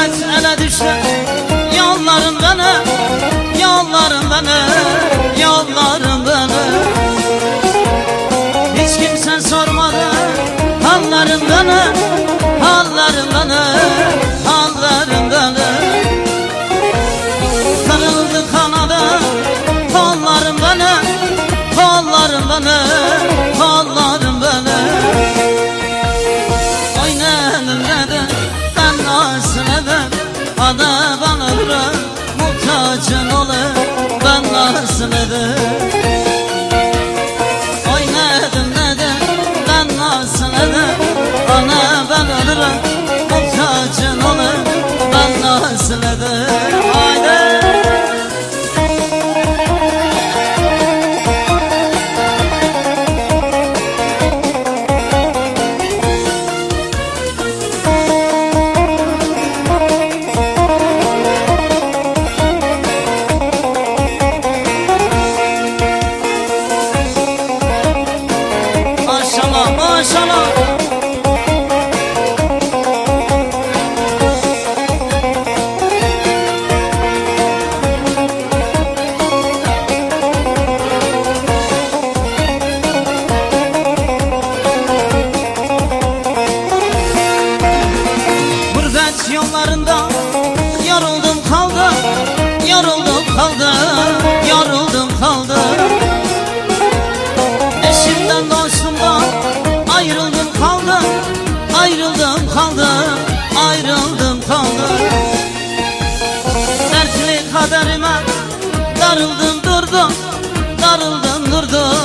Gurbet ele düştü, yolların beni, yolların beni, yolların beni. Hiç kimse sormadı halların beni, halların beni, halların beni. Kırıldı kanadı kollarım beni, kollarım beni, kollarım beni. Oynadım dedi ben nasıl eder, ana bana bırak muhtacın olur, ben nasıl eder. Oynadım dedi ben nasıl eder, ana ben ölürüm muhtacın olur, ben nasıl eder. Haydi. Maşallah maşallah. Gurbet yollarında yoruldum kaldım, yoruldum kaldım, yoruldum kaldım. Eşimden dostumdan ayrıldım kaldım, ayrıldım kaldım, ayrıldım kaldım. Dertli kaderime darıldım durdum, darıldım durdum,